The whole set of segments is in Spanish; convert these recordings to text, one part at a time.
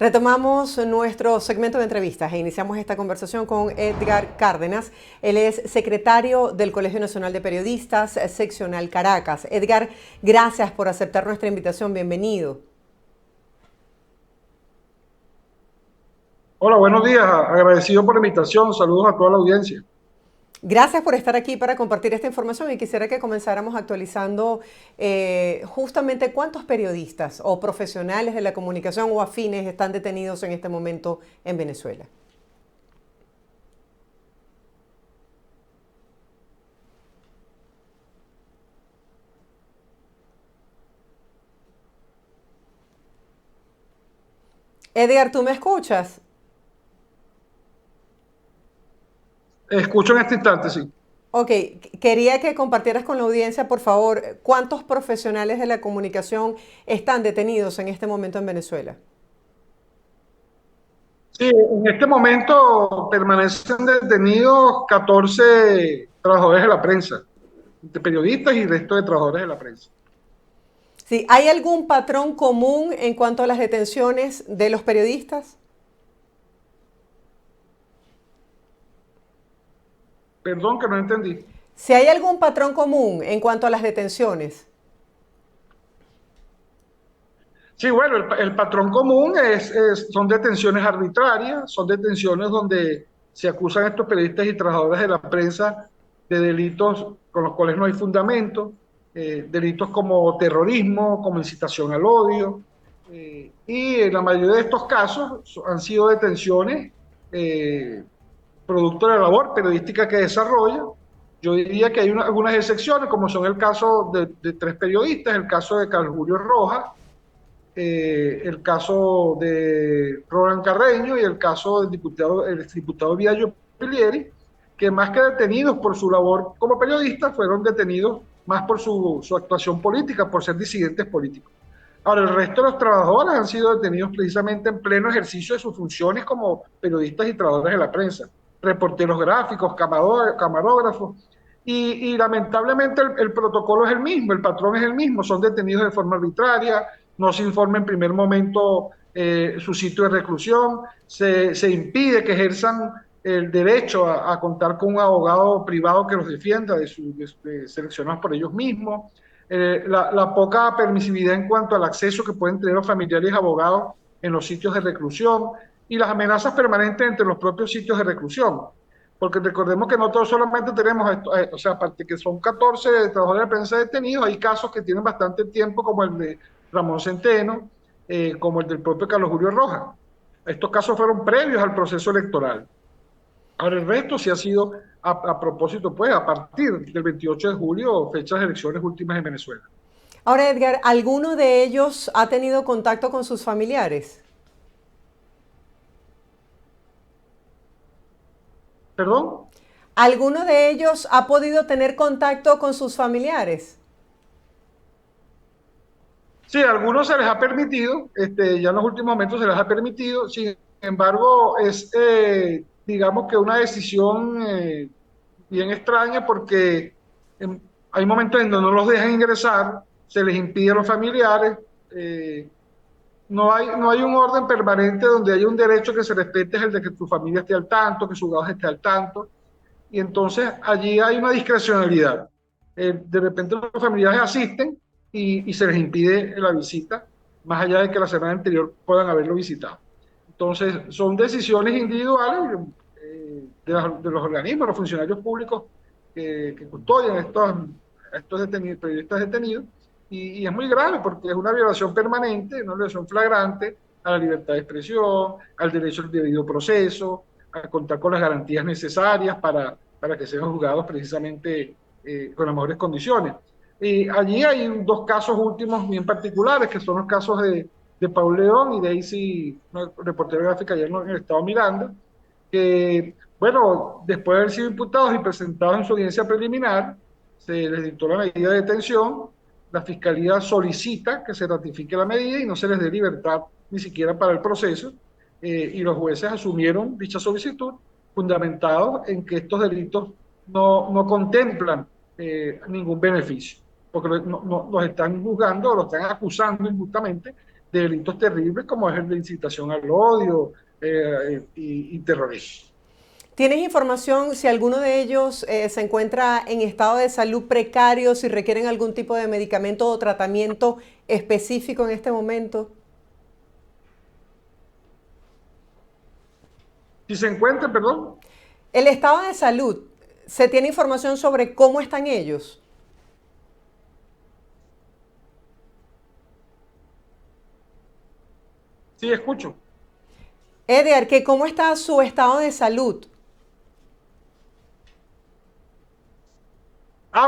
Retomamos nuestro segmento de entrevistas e iniciamos esta conversación con Edgar Cárdenas. Él es secretario del Colegio Nacional de Periodistas, seccional Caracas. Edgar, gracias por aceptar nuestra invitación. Bienvenido. Hola, buenos días. Agradecido por la invitación. Saludos a toda la audiencia. Gracias por estar aquí para compartir esta información y quisiera que comenzáramos actualizando justamente cuántos periodistas o profesionales de la comunicación o afines están detenidos en este momento en Venezuela. Edgar, ¿tú me escuchas? Escucho en este instante, sí. Ok, quería que compartieras con la audiencia, por favor, cuántos profesionales de la comunicación están detenidos en este momento en Venezuela. Sí, en este momento permanecen detenidos 14 trabajadores de la prensa, de periodistas y resto de trabajadores de la prensa. Sí, ¿hay algún patrón común en cuanto a las detenciones de los periodistas? Perdón que no entendí. Si hay algún patrón común en cuanto a las detenciones. Sí, bueno, el patrón común son detenciones arbitrarias, son detenciones donde se acusan a estos periodistas y trabajadores de la prensa de delitos con los cuales no hay fundamento, delitos como terrorismo, como incitación al odio, y en la mayoría de estos casos han sido detenciones eh, producto de la labor periodística que desarrolla. Yo diría que hay algunas excepciones, como son el caso de tres periodistas, el caso de Carlos Julio Rojas, el caso de Roland Carreño y el caso del el exdiputado Viallo Pilieri, que más que detenidos por su labor como periodistas, fueron detenidos más por su actuación política, por ser disidentes políticos. Ahora, el resto de los trabajadores han sido detenidos precisamente en pleno ejercicio de sus funciones como periodistas y trabajadores de la prensa, reporteros gráficos, camarógrafos, y lamentablemente el protocolo es el mismo, el patrón es el mismo, son detenidos de forma arbitraria, no se informa en primer momento su sitio de reclusión, se impide que ejerzan el derecho a contar con un abogado privado que los defienda seleccionados por ellos mismos, la poca permisividad en cuanto al acceso que pueden tener los familiares y abogados en los sitios de reclusión y las amenazas permanentes entre los propios sitios de reclusión. Porque recordemos que no todos solamente tenemos, o sea, aparte que son 14 trabajadores de prensa detenidos, hay casos que tienen bastante tiempo, como el de Ramón Centeno, como el del propio Carlos Julio Rojas. Estos casos fueron previos al proceso electoral. Ahora el resto sí ha sido a propósito, pues, a partir del 28 de julio, fecha de elecciones últimas en Venezuela. Ahora, Edgar, ¿alguno de ellos ha tenido contacto con sus familiares? ¿Perdón? ¿Alguno de ellos ha podido tener contacto con sus familiares? Sí, a algunos se les ha permitido, ya en los últimos momentos se les ha permitido, sin embargo, digamos que una decisión bien extraña porque hay momentos en donde no los dejan ingresar, se les impide a los familiares, eh, no hay un orden permanente donde haya un derecho que se respete, es el de que tu familia esté al tanto, que su hogar esté al tanto, y entonces allí hay una discrecionalidad. De repente los familiares asisten y se les impide la visita, más allá de que la semana anterior puedan haberlo visitado. Entonces, son decisiones individuales de los organismos, los funcionarios públicos que custodian estos detenidos, periodistas detenidos, y es muy grave porque es una violación permanente, una violación flagrante a la libertad de expresión, al derecho al debido proceso, a contar con las garantías necesarias para que sean juzgados precisamente con las mejores condiciones. Y allí hay dos casos últimos bien particulares, que son los casos de Paul León y Daisy, una reportera gráfica allá en el estado Miranda, que, bueno, después de haber sido imputados y presentados en su audiencia preliminar, se les dictó la medida de detención, la fiscalía solicita que se ratifique la medida y no se les dé libertad ni siquiera para el proceso, y los jueces asumieron dicha solicitud fundamentados en que estos delitos no contemplan ningún beneficio, porque los están juzgando o los están acusando injustamente de delitos terribles como es el de incitación al odio y terrorismo. ¿Tienes información si alguno de ellos se encuentra en estado de salud precario, si requieren algún tipo de medicamento o tratamiento específico en este momento? Si se encuentra, perdón. El estado de salud, ¿se tiene información sobre cómo están ellos? Sí, escucho. Edgar, ¿que cómo está su estado de salud?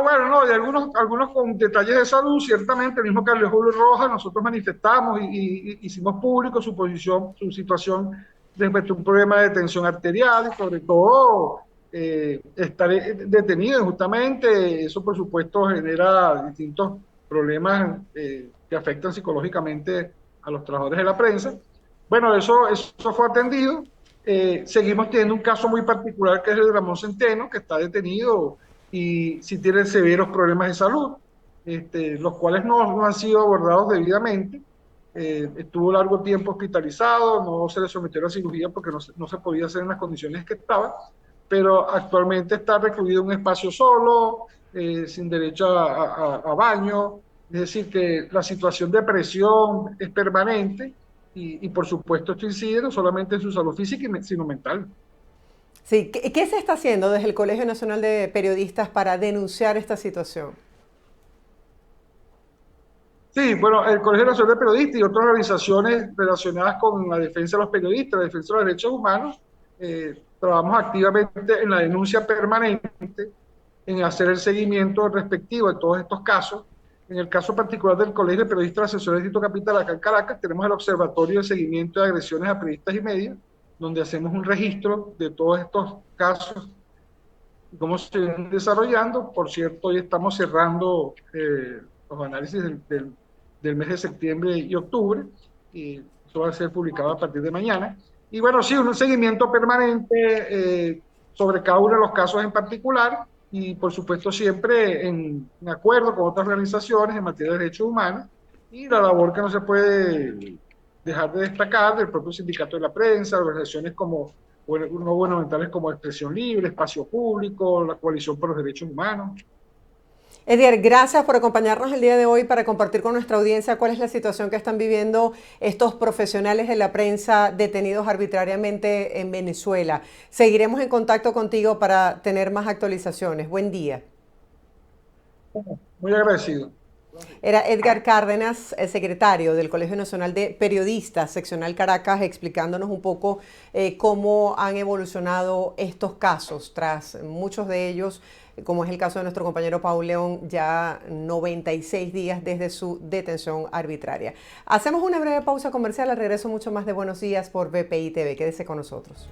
Bueno, no, y algunos con detalles de salud, ciertamente, el mismo Carlos Julio Rojas, nosotros manifestamos y hicimos público su posición, su situación respecto a un problema de tensión arterial y sobre todo estar detenido justamente, eso por supuesto genera distintos problemas que afectan psicológicamente a los trabajadores de la prensa. Bueno, eso fue atendido. Seguimos teniendo un caso muy particular que es el de Ramón Centeno, que está detenido y si tiene severos problemas de salud, los cuales no han sido abordados debidamente. Estuvo largo tiempo hospitalizado, no se le sometió a la cirugía porque no se podía hacer en las condiciones que estaba, pero actualmente está recluido en un espacio solo, sin derecho a baño, es decir, que la situación de presión es permanente y por supuesto esto incide no solamente en su salud física, sino mental. Sí, ¿qué se está haciendo desde el Colegio Nacional de Periodistas para denunciar esta situación? Sí, bueno, el Colegio Nacional de Periodistas y otras organizaciones relacionadas con la defensa de los periodistas, la defensa de los derechos humanos, trabajamos activamente en la denuncia permanente, en hacer el seguimiento respectivo de todos estos casos. En el caso particular del Colegio de Periodistas de la Asociación de Distrito Capital acá en Caracas, tenemos el Observatorio de Seguimiento de Agresiones a Periodistas y Medios, donde hacemos un registro de todos estos casos y cómo se están desarrollando. Por cierto, hoy estamos cerrando los análisis del mes de septiembre y octubre, y eso va a ser publicado a partir de mañana. Y bueno, sí, un seguimiento permanente sobre cada uno de los casos en particular, y por supuesto siempre en acuerdo con otras organizaciones en materia de derechos humanos, y la labor que no se puede dejar de destacar del propio sindicato de la prensa, organizaciones como no gubernamentales como Expresión Libre, Espacio Público, la Coalición por los Derechos Humanos. Edgar, gracias por acompañarnos el día de hoy para compartir con nuestra audiencia cuál es la situación que están viviendo estos profesionales de la prensa detenidos arbitrariamente en Venezuela. Seguiremos en contacto contigo para tener más actualizaciones. Buen día. Muy agradecido. Era Edgar Cárdenas, el secretario del Colegio Nacional de Periodistas, seccional Caracas, explicándonos un poco cómo han evolucionado estos casos, tras muchos de ellos, como es el caso de nuestro compañero Paul León, ya 96 días desde su detención arbitraria. Hacemos una breve pausa comercial, al regreso mucho más de Buenos Días por BPI TV. Quédese con nosotros.